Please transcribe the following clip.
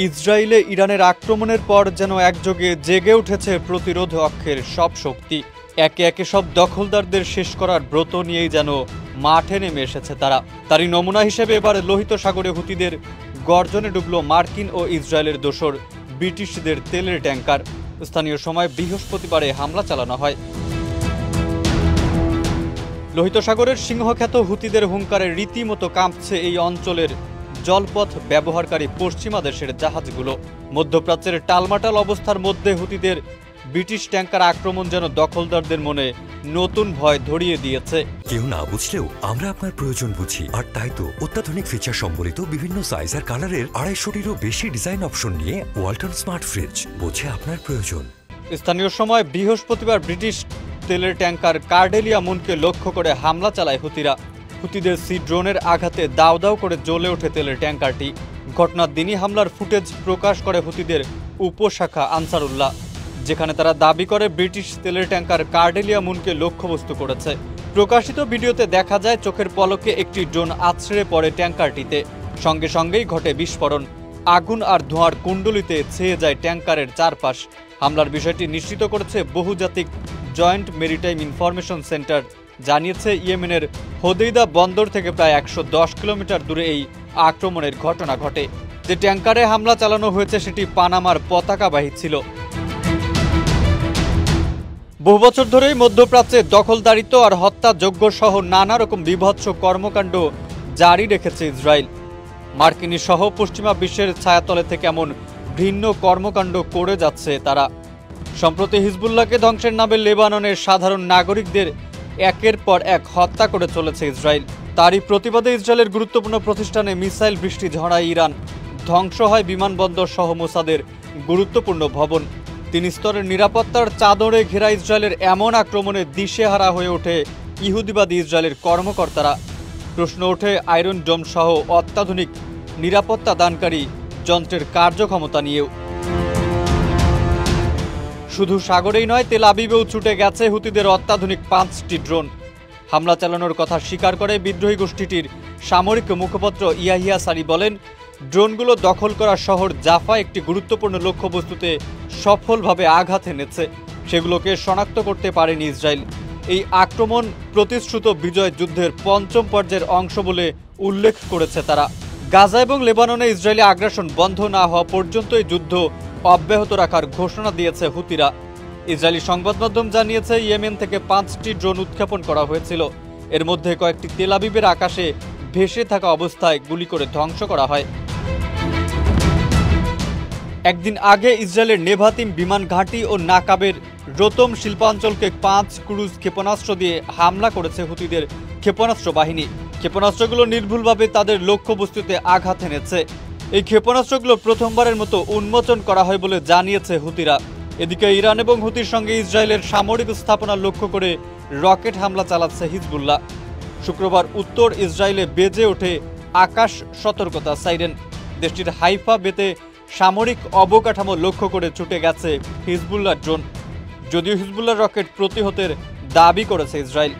ইসরায়েলে ইরানের আক্রমণের পর যেন একযোগে জেগে উঠেছে প্রতিরোধ অক্ষের সব শক্তি। একে একে সব দখলদারদের শেষ করার ব্রত নিয়েই যেন মাঠে নেমে এসেছে তারা। তারই নমুনা হিসেবে এবার লোহিত সাগরে হুতিদের গর্জনে ডুবল মার্কিন ও ইসরায়েলের দোসর ব্রিটিশদের তেলের ট্যাঙ্কার। স্থানীয় সময় বৃহস্পতিবারে হামলা চালানো হয়। লোহিত সাগরের সিংহখ্যাত হুতিদের হুঙ্কারে রীতিমতো কাঁপছে এই অঞ্চলের জলপথ ব্যবহারকারী পশ্চিমা দেশের জাহাজগুলো। মধ্যপ্রাচ্যের টালমাটাল অবস্থার মধ্যে হুতিদের ব্রিটিশ ট্যাঙ্কার আক্রমণ যেন দখলদারদের মনে নতুন ভয় ধরিয়ে দিয়েছে। কেউ না বুঝলেও আমরা আপনার প্রয়োজন বুঝি, আর তাই তো অত্যাধুনিক ফিচার সম্বলিত বিভিন্ন সাইজ আর কালারের 250-টিরও বেশি ডিজাইন অপশন নিয়ে ওয়ালটন স্মার্ট ফ্রিজ বোঝে আপনার প্রয়োজন। স্থানীয় সময় বৃহস্পতিবার ব্রিটিশ তেলের ট্যাঙ্কার কার্ডেলিয়া মুনকে লক্ষ্য করে হামলা চালায় হুতিরা। হুতিদের সি ড্রোনের আঘাতে দাউ দাউ করে জ্বলে ওঠে তেলের ট্যাঙ্কারটি। ঘটনার দিনই হামলার ফুটেজ প্রকাশ করে হুতিদের উপশাখা আনসারুল্লাহ, যেখানে তারা দাবি করে ব্রিটিশ তেলের ট্যাঙ্কার কার্ডেলিয়া মুনকে লক্ষ্যবস্তু করেছে। প্রকাশিত ভিডিওতে দেখা যায় চোখের পলকে একটি ড্রোন আছড়ে পড়ে ট্যাঙ্কারটিতে। সঙ্গে সঙ্গেই ঘটে বিস্ফোরণ। আগুন আর ধোঁয়ার কুণ্ডলিতে ছেয়ে যায় ট্যাঙ্কারের চারপাশ। হামলার বিষয়টি নিশ্চিত করেছে বহুজাতিক জয়েন্ট মেরিটাইম ইনফরমেশন সেন্টার। জানিয়েছে ইয়েমেনের হোদেইদা বন্দর থেকে প্রায় 110 কিলোমিটার দূরে এই আক্রমণের ঘটনা ঘটে। যে ট্যাঙ্কারে হামলা চালানো হয়েছে সেটি পানামার পতাকাবাহী ছিল। বহু বছর ধরেই মধ্যপ্রাচ্যে দখলদারিত্ব আর হত্যাযজ্ঞ সহ নানা রকম বীভৎস কর্মকাণ্ড জারি রেখেছে ইসরায়েল। মার্কিনী সহ পশ্চিমা বিশ্বের ছায়াতলে থেকে এমন ভিন্ন কর্মকাণ্ড করে যাচ্ছে তারা। সম্প্রতি হিজবুল্লাহকে ধ্বংসের নামে লেবাননের সাধারণ নাগরিকদের একের পর এক হত্যা করে চলেছে ইসরায়েল। তারই প্রতিবাদে ইসরায়েলের গুরুত্বপূর্ণ প্রতিষ্ঠানে মিসাইল বৃষ্টি ঝড়ায় ইরান। ধ্বংস হয় বিমানবন্দর সহ মোসাদের গুরুত্বপূর্ণ ভবন। 3 স্তরের নিরাপত্তার চাদরে ঘেরা ইসরায়েলের এমন আক্রমণে দিশেহারা হয়ে ওঠে ইহুদিবাদী ইসরায়েলের কর্মকর্তারা। প্রশ্ন ওঠে আয়রন ডোম সহ অত্যাধুনিক নিরাপত্তা দানকারী যন্ত্রের কার্যক্ষমতা নিয়েও। শুধু সাগরেই নয়, তেল আবিবেও ছুটে গেছে হুতিদের অত্যাধুনিক 5টি ড্রোন। হামলা চালানোর কথা স্বীকার করে বিদ্রোহী গোষ্ঠীটির সামরিক মুখপাত্র ইয়াহিয়া সারি বলেন, ড্রোনগুলো দখল করা শহর জাফা একটি গুরুত্বপূর্ণ লক্ষ্যবস্তুতে সফলভাবে আঘাত এনেছে। সেগুলোকে শনাক্ত করতে পারেনি ইসরায়েল। এই আক্রমণ প্রতিশ্রুত বিজয় যুদ্ধের 5ম পর্যায়ের অংশ বলে উল্লেখ করেছে তারা। গাজা এবং লেবাননে ইসরায়েলি আগ্রাসন বন্ধ না হওয়া পর্যন্ত এই যুদ্ধ অব্যাহত রাখার ঘোষণা দিয়েছে হুতিরা। ইসরায়েলি সংবাদ মাধ্যম জানিয়েছে ইয়েমেন থেকে 5টি ড্রোন উৎক্ষেপণ করা হয়েছিল। এর মধ্যে কয়েকটি তেল আবিবের আকাশে ভেসে থাকা অবস্থায় গুলি করে ধ্বংস করা হয়। একদিন আগে ইসরায়েলের নেভাতিম বিমান ঘাঁটি ও নাকাবের রোতম শিল্পাঞ্চলকে 5 ক্রুজ ক্ষেপণাস্ত্র দিয়ে হামলা করেছে হুতিদের ক্ষেপণাস্ত্র বাহিনী। ক্ষেপণাস্ত্রগুলো নির্ভুলভাবে তাদের লক্ষ্যবস্তুতে আঘাত এনেছে। এই ক্ষেপণাস্ত্রগুলো প্রথমবারের মতো উন্মোচন করা হয় বলে জানিয়েছে হুতিরা। এদিকে ইরান এবং হুতির সঙ্গে ইসরায়েলের সামরিক স্থাপনা লক্ষ্য করে রকেট হামলা চালাচ্ছে হিজবুল্লাহ। শুক্রবার উত্তর ইসরায়েলে বেজে ওঠে আকাশ সতর্কতা সাইরেন। দেশটির হাইফা বেতে সামরিক অবকাঠামো লক্ষ্য করে ছুটে গেছে হিজবুল্লাহ ড্রোন। যদিও হিজবুল্লাহ রকেট প্রতিহতের দাবি করেছে ইসরায়েল।